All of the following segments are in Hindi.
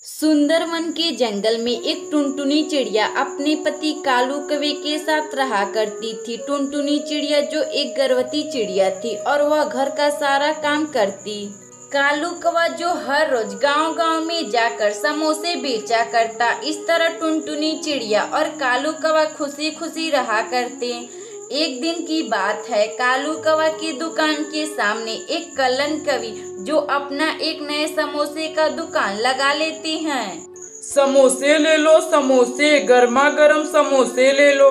सुंदरवन के जंगल में एक टुनटुनी चिड़िया अपने पति कालू कौवे के साथ रहा करती थी। टुनटुनी चिड़िया जो एक गर्भवती चिड़िया थी और वह घर का सारा काम करती। कालू कौवा जो हर रोज गांव-गांव में जाकर समोसे बेचा करता। इस तरह टुनटुनी चिड़िया और कालू कौवा खुशी खुशी रहा करते। एक दिन की बात है, कालू कौवा की दुकान के सामने एक कल्लन कवि जो अपना एक नए समोसे का दुकान लगा लेते हैं। समोसे ले लो, समोसे, गर्मा गर्म समोसे ले लो।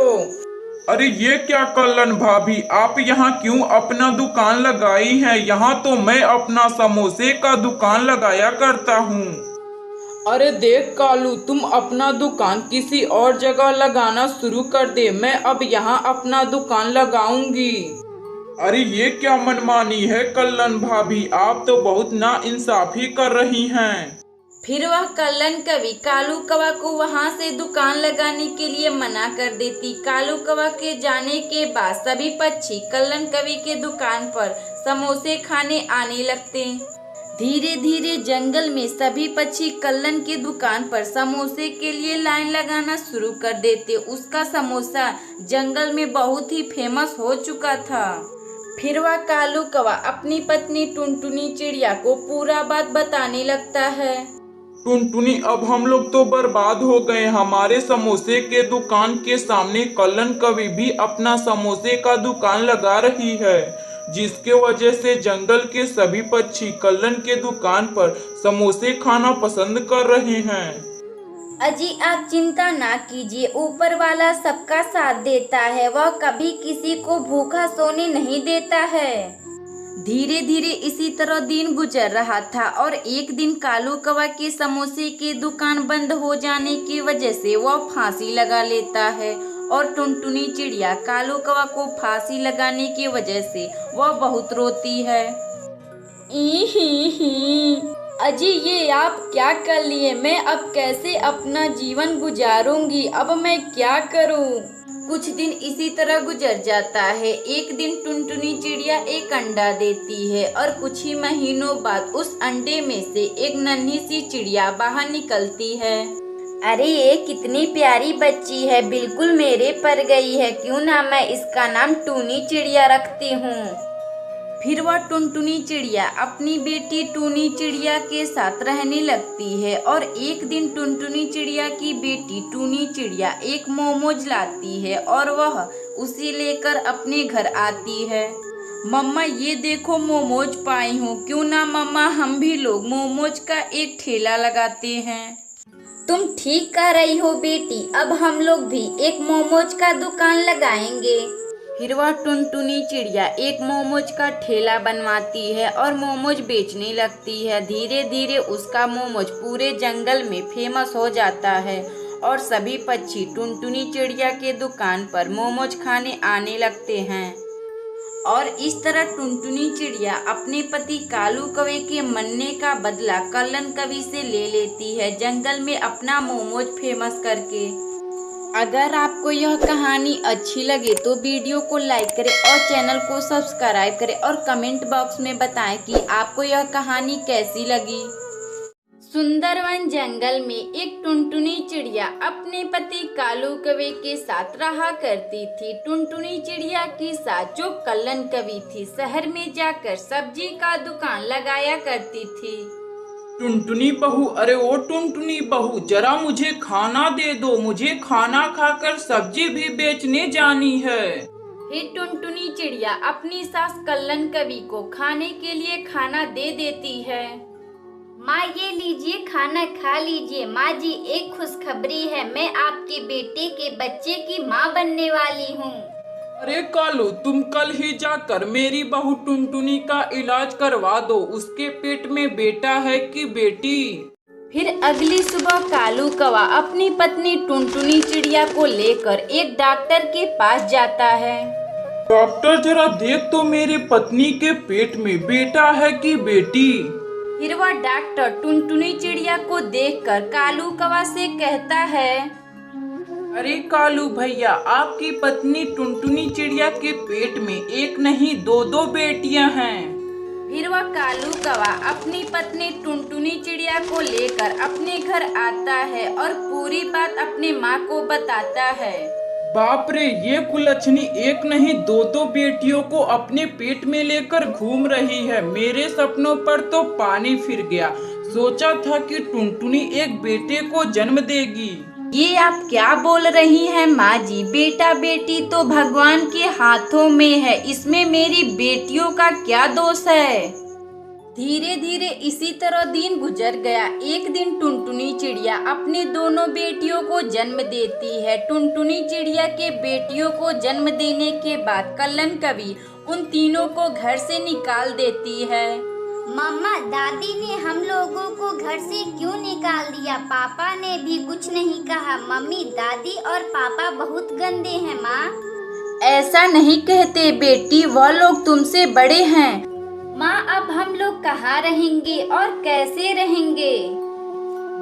अरे ये क्या कल्लन भाभी, आप यहाँ क्यों अपना दुकान लगाई है? यहाँ तो मैं अपना समोसे का दुकान लगाया करता हूँ। अरे देख कालू, तुम अपना दुकान किसी और जगह लगाना शुरू कर दे, मैं अब यहाँ अपना दुकान लगाऊंगी। अरे ये क्या मनमानी है कल्लन भाभी, आप तो बहुत नाइंसाफी कर रही हैं। फिर वह कल्लन कवि कालू कौवा को वहां से दुकान लगाने के लिए मना कर देती। कालू कौवा के जाने के बाद सभी पक्षी कल्लन कवि के दुकान पर समोसे खाने आने लगते। धीरे धीरे जंगल में सभी पक्षी कल्लन की दुकान पर समोसे के लिए लाइन लगाना शुरू कर देते। उसका समोसा जंगल में बहुत ही फेमस हो चुका था। फिर वह कालू कौवा अपनी पत्नी टुनटुनी चिड़िया को पूरा बात बताने लगता है। टुनटुनी, अब हम लोग तो बर्बाद हो गए। हमारे समोसे के दुकान के सामने कल्लन कवि भी अपना समोसे का दुकान लगा रही है, जिसके वजह से जंगल के सभी पक्षी कल्लन के दुकान पर समोसे खाना पसंद कर रहे हैं। अजी आप चिंता ना कीजिए, ऊपर वाला सबका साथ देता है, वह कभी किसी को भूखा सोने नहीं देता है। धीरे धीरे इसी तरह दिन गुजर रहा था और एक दिन कालू कौवा के समोसे की दुकान बंद हो जाने की वजह से वह फांसी लगा लेता है और टुनटुनी चिड़िया कालू कौवा को फांसी लगाने की वजह से वह बहुत रोती है। अजी ये आप क्या कर लिए? मैं अब कैसे अपना जीवन गुजारूंगी? अब मैं क्या करूं? कुछ दिन इसी तरह गुजर जाता है। एक दिन टुनटुनी चिड़िया एक अंडा देती है और कुछ ही महीनों बाद उस अंडे में से एक नन्ही सी चिड़िया बाहर निकलती है। अरे ये कितनी प्यारी बच्ची है, बिल्कुल मेरे पर गई है, क्यों ना मैं इसका नाम टूनी चिड़िया रखती हूँ। फिर वह टुनटुनी चिड़िया अपनी बेटी टूनी चिड़िया के साथ रहने लगती है और एक दिन टुनटुनी चिड़िया की बेटी टूनी चिड़िया एक मोमोज लाती है और वह उसे लेकर अपने घर आती है। मम्मा ये देखो मोमोज पाई हूँ, क्यों ना मम्मा हम भी लोग मोमोज का एक ठेला लगाते हैं। तुम ठीक कह रही हो बेटी, अब हम लोग भी एक मोमोज का दुकान लगाएंगे। फिर वह टुनटुनी चिड़िया एक मोमोज का ठेला बनवाती है और मोमोज बेचने लगती है। धीरे धीरे उसका मोमोज पूरे जंगल में फेमस हो जाता है और सभी पक्षी टुनटुनी चिड़िया के दुकान पर मोमोज खाने आने लगते हैं। और इस तरह टुनटुनी चिड़िया अपने पति कालू कौवे के मरने का बदला कल्लन कवि से ले लेती है, जंगल में अपना मोमोज फेमस करके। अगर आपको यह कहानी अच्छी लगे तो वीडियो को लाइक करें और चैनल को सब्सक्राइब करें और कमेंट बॉक्स में बताएं कि आपको यह कहानी कैसी लगी। सुंदरवन जंगल में एक टुनटुनी चिड़िया अपने पति कालू कौवे के साथ रहा करती थी। टुनटुनी चिड़िया की सास जो कल्लन कवि थी, शहर में जाकर सब्जी का दुकान लगाया करती थी। टुनटुनी बहू, अरे ओ टुनटुनी बहू, जरा मुझे खाना दे दो, मुझे खाना खाकर सब्जी भी बेचने जानी है। फिर टुनटुनी चिड़िया अपनी सास कल्लन कवि को खाने के लिए खाना दे देती है। माँ ये लीजिए, खाना खा लीजिए। माँ जी एक खुशखबरी है, मैं आपके बेटे के बच्चे की माँ बनने वाली हूँ। अरे कालू, तुम कल ही जाकर मेरी बहू टुनटुनी का इलाज करवा दो, उसके पेट में बेटा है कि बेटी? फिर अगली सुबह कालू कौवा अपनी पत्नी टुनटुनी चिड़िया को लेकर एक डॉक्टर के पास जाता है। डॉक्टर जरा देख तो मेरे पत्नी के पेट में बेटा है कि बेटी? फिर वह डॉक्टर टुनटुनी चिड़िया को देखकर कालू कौवा से कहता है, अरे कालू भैया, आपकी पत्नी टुनटुनी चिड़िया के पेट में एक नहीं दो बेटियां हैं। फिर वह कालू कौवा अपनी पत्नी टुनटुनी चिड़िया को लेकर अपने घर आता है और पूरी बात अपनी माँ को बताता है। बाप रे, ये कुलच्छनी एक नहीं दो दो बेटियों को अपने पेट में लेकर घूम रही है। मेरे सपनों पर तो पानी फिर गया। सोचा था कि टुनटुनी एक बेटे को जन्म देगी। ये आप क्या बोल रही हैं माँ जी? बेटा बेटी तो भगवान के हाथों में है, इसमें मेरी बेटियों का क्या दोष है? धीरे धीरे इसी तरह दिन गुजर गया। एक दिन टुनटुनी चिड़िया अपनी दोनों बेटियों को जन्म देती है। टुनटुनी चिड़िया के बेटियों को जन्म देने के बाद कल्लन कवि उन तीनों को घर से निकाल देती है। मम्मा, दादी ने हम लोगों को घर से क्यों निकाल दिया? पापा ने भी कुछ नहीं कहा। मम्मी, दादी और पापा बहुत गंदे हैं माँ। ऐसा नहीं कहते बेटी, वह लोग तुमसे बड़े हैं। माँ, अब हम लोग कहाँ रहेंगे और कैसे रहेंगे?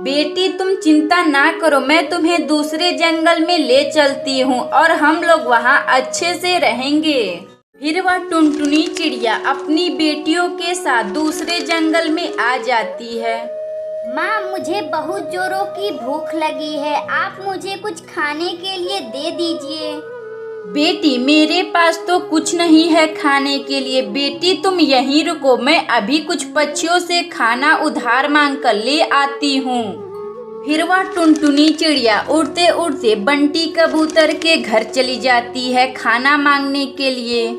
बेटी तुम चिंता ना करो, मैं तुम्हें दूसरे जंगल में ले चलती हूँ और हम लोग वहाँ अच्छे से रहेंगे। फिर वह टुनटुनी चिड़िया अपनी बेटियों के साथ दूसरे जंगल में आ जाती है। माँ, मुझे बहुत जोरों की भूख लगी है, आप मुझे कुछ खाने के लिए दे दीजिए। बेटी मेरे पास तो कुछ नहीं है खाने के लिए। बेटी तुम यहीं रुको, मैं अभी कुछ पक्षियों से खाना उधार मांग कर ले आती हूँ। फिर वह टुनटुनी चिड़िया उड़ते उड़ते बंटी कबूतर के घर चली जाती है खाना मांगने के लिए।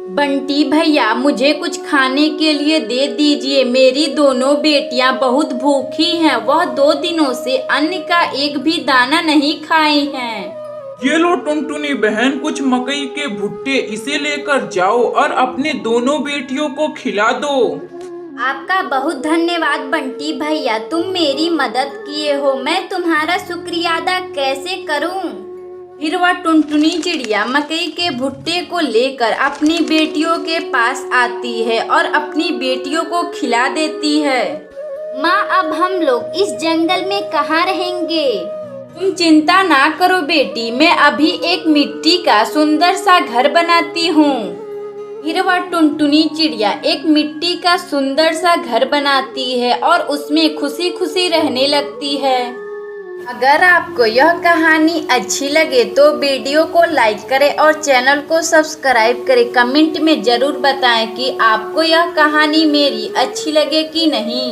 बंटी भैया, मुझे कुछ खाने के लिए दे दीजिए, मेरी दोनों बेटियां बहुत भूखी हैं, वह 2 दिनों से अन्न का एक भी दाना नहीं खाई हैं। ये लो टुनटुनी बहन, कुछ मकई के भुट्टे, इसे लेकर जाओ और अपने दोनों बेटियों को खिला दो। आपका बहुत धन्यवाद बंटी भैया, तुम मेरी मदद किए हो। मैं तुम्हारा शुक्रिया अदा कैसे करूं? फिर वह टुनटुनी चिड़िया मकई के भुट्टे को लेकर अपनी बेटियों के पास आती है और अपनी बेटियों को खिला देती है। माँ, अब हम लोग इस जंगल में कहाँ रहेंगे? तुम चिंता ना करो बेटी, मैं अभी एक मिट्टी का सुंदर सा घर बनाती हूँ। फिर वह टुनटुनी चिड़िया एक मिट्टी का सुंदर सा घर बनाती है और उसमें खुशी खुशी रहने लगती है। अगर आपको यह कहानी अच्छी लगे तो वीडियो को लाइक करें और चैनल को सब्सक्राइब करें। कमेंट में जरूर बताएं कि आपको यह कहानी मेरी अच्छी लगे कि नहीं।